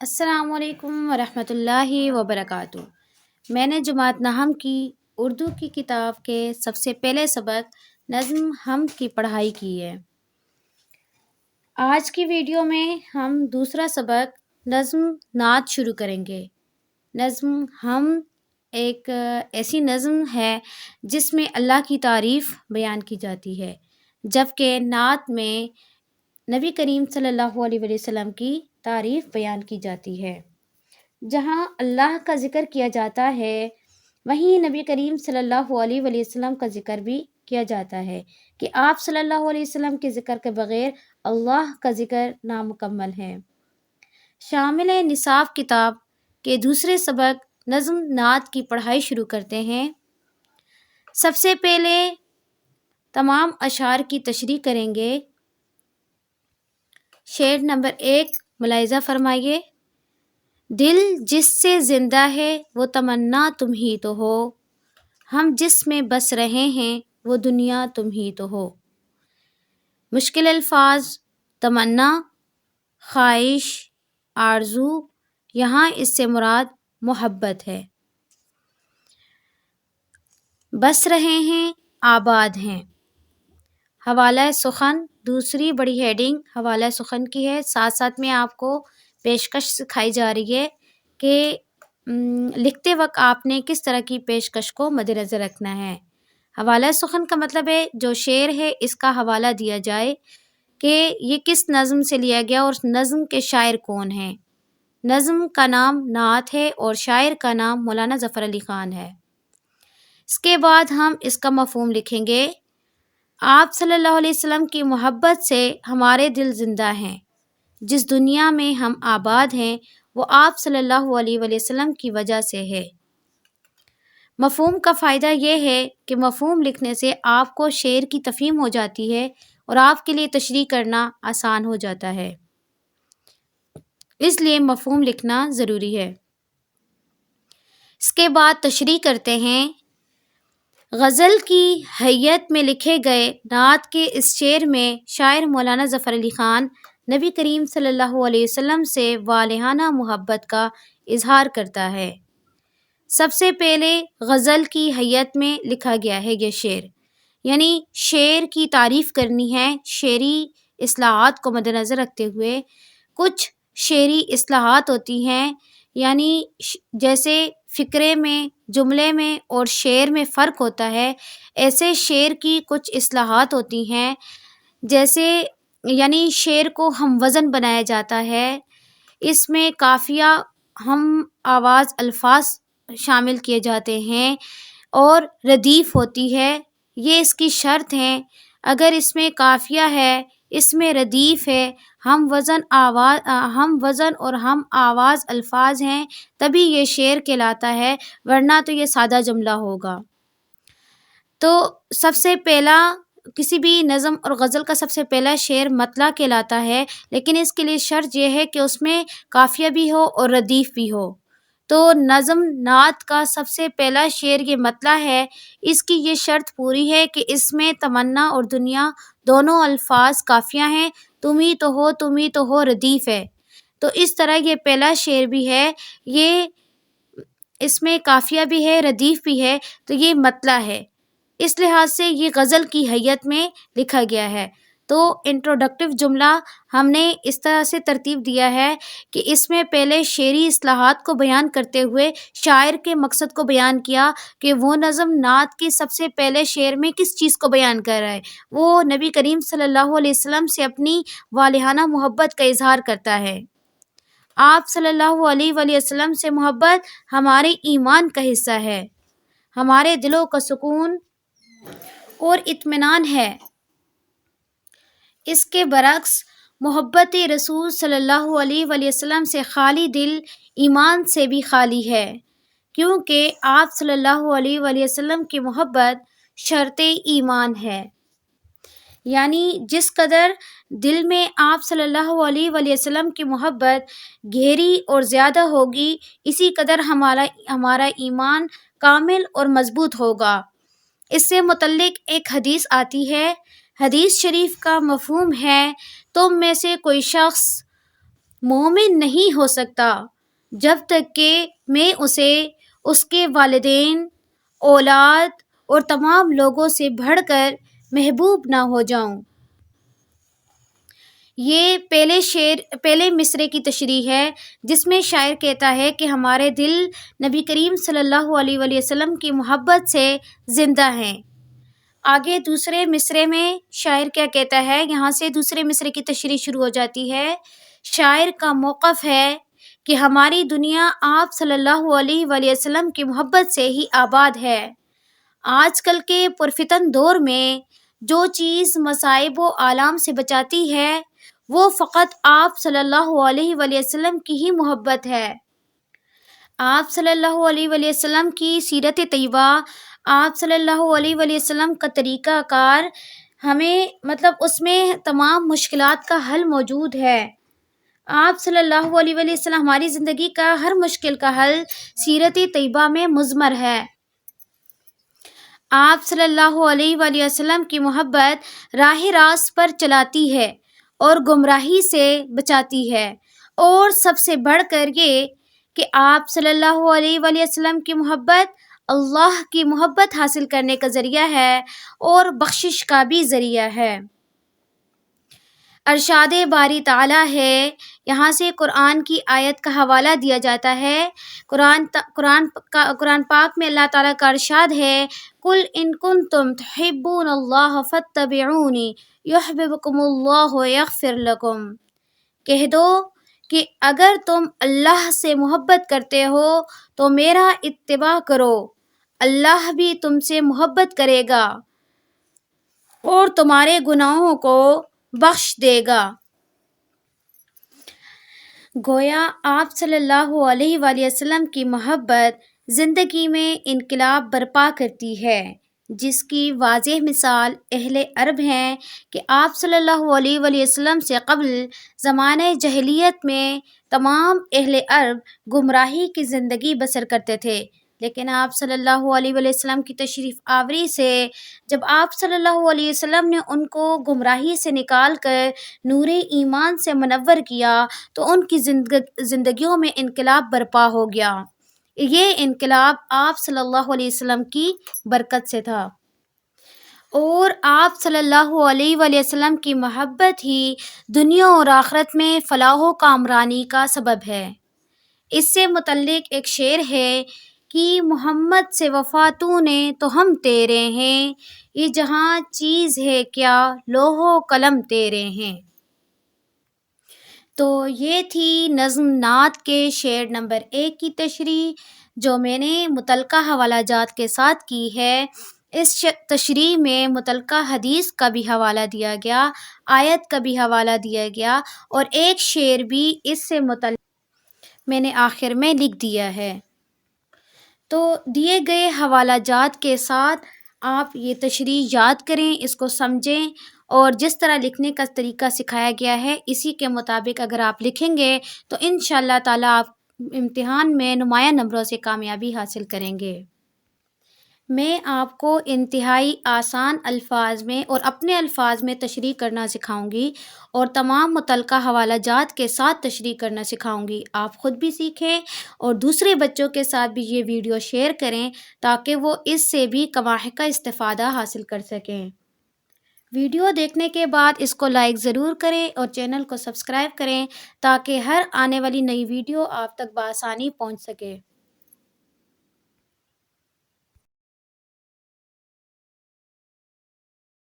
السلام علیکم ورحمۃ اللہ وبرکاتہ۔ میں نے جماعت نہم کی اردو کی کتاب کے سب سے پہلے سبق نظم حمد کی پڑھائی کی ہے۔ آج کی ویڈیو میں ہم دوسرا سبق نظم نعت شروع کریں گے۔ نظم حمد ایک ایسی نظم ہے جس میں اللہ کی تعریف بیان کی جاتی ہے، جبکہ نعت میں نبی کریم صلی اللہ علیہ وسلم کی تعریف بیان کی جاتی ہے۔ جہاں اللہ کا ذکر کیا جاتا ہے وہیں نبی کریم صلی اللہ علیہ وسلم کا ذکر بھی کیا جاتا ہے کہ آپ صلی اللہ علیہ وسلم کے ذکر کے بغیر اللہ کا ذکر نامکمل ہے۔ شامل نصاب کتاب کے دوسرے سبق نظم نعت کی پڑھائی شروع کرتے ہیں۔ سب سے پہلے تمام اشعار کی تشریح کریں گے۔ شعر نمبر 1 ملاحظہ فرمائیے۔ دل جس سے زندہ ہے وہ تمنا تم ہی تو ہو، ہم جس میں بس رہے ہیں وہ دنیا تم ہی تو ہو۔ مشکل الفاظ تمنا، خواہش، آرزو، یہاں اس سے مراد محبت ہے۔ بس رہے ہیں، آباد ہیں۔ حوالہ سخن دوسری بڑی ہیڈنگ حوالہ سخن کی ہے، ساتھ ساتھ میں آپ کو پیشکش سکھائی جا رہی ہے کہ لکھتے وقت آپ نے کس طرح کی پیشکش کو مد نظر رکھنا ہے۔ حوالہ سخن کا مطلب ہے جو شعر ہے اس کا حوالہ دیا جائے کہ یہ کس نظم سے لیا گیا اور نظم کے شاعر کون ہیں۔ نظم کا نام نعت ہے اور شاعر کا نام مولانا ظفر علی خان ہے۔ اس کے بعد ہم اس کا مفہوم لکھیں گے۔ آپ صلی اللہ علیہ وسلم کی محبت سے ہمارے دل زندہ ہیں، جس دنیا میں ہم آباد ہیں وہ آپ صلی اللہ علیہ وسلم کی وجہ سے ہے۔ مفہوم کا فائدہ یہ ہے کہ مفہوم لکھنے سے آپ کو شعر کی تفہیم ہو جاتی ہے اور آپ کے لیے تشریح کرنا آسان ہو جاتا ہے، اس لیے مفہوم لکھنا ضروری ہے۔ اس کے بعد تشریح کرتے ہیں۔ غزل کی حیت میں لکھے گئے نعت کے اس شعر میں شاعر مولانا ظفر علی خان نبی کریم صلی اللہ علیہ وسلم سے والہانہ محبت کا اظہار کرتا ہے۔ سب سے پہلے غزل کی حیت میں لکھا گیا ہے یہ شعر، یعنی شعر کی تعریف کرنی ہے شعری اصطلاحات کو مد نظر رکھتے ہوئے۔ کچھ شعری اصطلاحات ہوتی ہیں، یعنی جیسے فقرے میں، جملے میں اور شعر میں فرق ہوتا ہے، ایسے شعر کی کچھ اصطلاحات ہوتی ہیں، جیسے یعنی شعر کو ہم وزن بنایا جاتا ہے، اس میں قافیہ، ہم آواز الفاظ شامل کیے جاتے ہیں اور ردیف ہوتی ہے، یہ اس کی شرط ہیں۔ اگر اس میں قافیہ ہے، اس میں ردیف ہے، ہم وزن اور ہم آواز الفاظ ہیں، تبھی یہ شعر کہلاتا ہے، ورنہ تو یہ سادہ جملہ ہوگا۔ تو سب سے پہلا کسی بھی نظم اور غزل کا سب سے پہلا شعر مطلع کہلاتا ہے، لیکن اس کے لیے شرط یہ ہے کہ اس میں قافیہ بھی ہو اور ردیف بھی ہو۔ تو نظم نعت کا سب سے پہلا شعر یہ مطلع ہے، اس کی یہ شرط پوری ہے کہ اس میں تمنا اور دنیا دونوں الفاظ قافیہ ہیں، تم ہی تو ہو ردیف ہے۔ تو اس طرح یہ پہلا شعر بھی ہے، یہ اس میں قافیہ بھی ہے، ردیف بھی ہے، تو یہ مطلع ہے، اس لحاظ سے یہ غزل کی حیت میں لکھا گیا ہے۔ تو انٹروڈکٹیو جملہ ہم نے اس طرح سے ترتیب دیا ہے کہ اس میں پہلے شعری اصطلاحات کو بیان کرتے ہوئے شاعر کے مقصد کو بیان کیا کہ وہ نظم نعت کے سب سے پہلے شعر میں کس چیز کو بیان کر رہا ہے، وہ نبی کریم صلی اللہ علیہ وسلم سے اپنی والہانہ محبت کا اظہار کرتا ہے۔ آپ صلی اللہ علیہ وسلم سے محبت ہمارے ایمان کا حصہ ہے، ہمارے دلوں کا سکون اور اطمینان ہے۔ اس کے برعکس محبت رسول صلی اللہ علیہ وسلم سے خالی دل ایمان سے بھی خالی ہے، کیونکہ آپ صلی اللہ علیہ وسلم کی محبت شرط ایمان ہے۔ یعنی جس قدر دل میں آپ صلی اللہ علیہ وسلم کی محبت گہری اور زیادہ ہوگی، اسی قدر ہمارا ایمان کامل اور مضبوط ہوگا۔ اس سے متعلق ایک حدیث آتی ہے، حدیث شریف کا مفہوم ہے، تم میں سے کوئی شخص مومن نہیں ہو سکتا جب تک کہ میں اسے اس کے والدین، اولاد اور تمام لوگوں سے بڑھ کر محبوب نہ ہو جاؤں۔ یہ پہلے مصرعے کی تشریح ہے، جس میں شاعر کہتا ہے کہ ہمارے دل نبی کریم صلی اللہ علیہ وآلہ وسلم کی محبت سے زندہ ہیں۔ آگے دوسرے مصرعے میں شاعر کیا کہتا ہے، یہاں سے دوسرے مصرعے کی تشریح شروع ہو جاتی ہے۔ شاعر کا موقف ہے کہ ہماری دنیا آپ صلی اللہ علیہ وآلہ وسلم کی محبت سے ہی آباد ہے۔ آج کل کے پرفتن دور میں جو چیز مصائب و آلام سے بچاتی ہے وہ فقط آپ صلی اللہ علیہ وآلہ وسلم کی ہی محبت ہے۔ آپ صلی اللہ علیہ وآلہ وسلم کی سیرت طیبہ، آپ صلی اللہ علیہ وآلہ وسلم کا طریقہ کار ہمیں اس میں تمام مشکلات کا حل موجود ہے۔ آپ صلی اللہ علیہ وآلہ وسلم ہماری زندگی کا ہر مشکل کا حل سیرت طیبہ میں مضمر ہے۔ آپ صلی اللہ علیہ وآلہ وسلم کی محبت راہ راست پر چلاتی ہے اور گمراہی سے بچاتی ہے، اور سب سے بڑھ کر یہ کہ آپ صلی اللہ علیہ وآلہ وسلم کی محبت اللہ کی محبت حاصل کرنے کا ذریعہ ہے اور بخشش کا بھی ذریعہ ہے۔ ارشاد باری تعالیٰ ہے، یہاں سے قرآن کی آیت کا حوالہ دیا جاتا ہے۔ قرآن پاک میں اللہ تعالیٰ کا ارشاد ہے، قُلْ إِن كُنتُمْ تُحِبُّونَ اللَّهَ فَاتَّبِعُونِي يُحْبِبْكُمُ اللَّهُ وَيَغْفِرْ لَكُمْ۔ کہہ دو کہ اگر تم اللہ سے محبت کرتے ہو تو میرا اتباع کرو، اللہ بھی تم سے محبت کرے گا اور تمہارے گناہوں کو بخش دے گا۔ گویا آپ صلی اللہ علیہ وآلہ وسلم کی محبت زندگی میں انقلاب برپا کرتی ہے، جس کی واضح مثال اہل عرب ہیں کہ آپ صلی اللہ علیہ وآلہ وسلم سے قبل زمانہ جاہلیت میں تمام اہل عرب گمراہی کی زندگی بسر کرتے تھے، لیکن آپ صلی اللہ علیہ وآلہ وسلم کی تشریف آوری سے جب آپ صلی اللہ علیہ وسلم نے ان کو گمراہی سے نکال کر نور ایمان سے منور کیا تو ان کی زندگیوں میں انقلاب برپا ہو گیا۔ یہ انقلاب آپ صلی اللہ علیہ وسلم کی برکت سے تھا، اور آپ صلی اللہ علیہ وآلہ وسلم کی محبت ہی دنیا اور آخرت میں فلاح و کامرانی کا سبب ہے۔ اس سے متعلق ایک شعر ہے کہ محمد سے وفا تو نے تو ہم تیرے ہیں، یہ جہاں چیز ہے کیا لوح و قلم تیرے ہیں۔ تو یہ تھی نظم نعت کے شعر نمبر 1 کی تشریح، جو میں نے متعلقہ حوالہ جات کے ساتھ کی ہے۔ اس تشریح میں متعلقہ حدیث کا بھی حوالہ دیا گیا، آیت کا بھی حوالہ دیا گیا، اور ایک شعر بھی اس سے متعلق میں نے آخر میں لکھ دیا ہے۔ تو دیے گئے حوالہ جات کے ساتھ آپ یہ تشریح یاد کریں، اس کو سمجھیں، اور جس طرح لکھنے کا طریقہ سکھایا گیا ہے اسی کے مطابق اگر آپ لکھیں گے تو انشاءاللہ تعالیٰ آپ امتحان میں نمایاں نمبروں سے کامیابی حاصل کریں گے۔ میں آپ کو انتہائی آسان الفاظ میں اور اپنے الفاظ میں تشریح کرنا سکھاؤں گی، اور تمام متعلقہ حوالہ جات کے ساتھ تشریح کرنا سکھاؤں گی۔ آپ خود بھی سیکھیں اور دوسرے بچوں کے ساتھ بھی یہ ویڈیو شیئر کریں تاکہ وہ اس سے بھی کماحقہ استفادہ حاصل کر سکیں۔ ویڈیو دیکھنے کے بعد اس کو لائک ضرور کریں اور چینل کو سبسکرائب کریں تاکہ ہر آنے والی نئی ویڈیو آپ تک بآسانی پہنچ سکے۔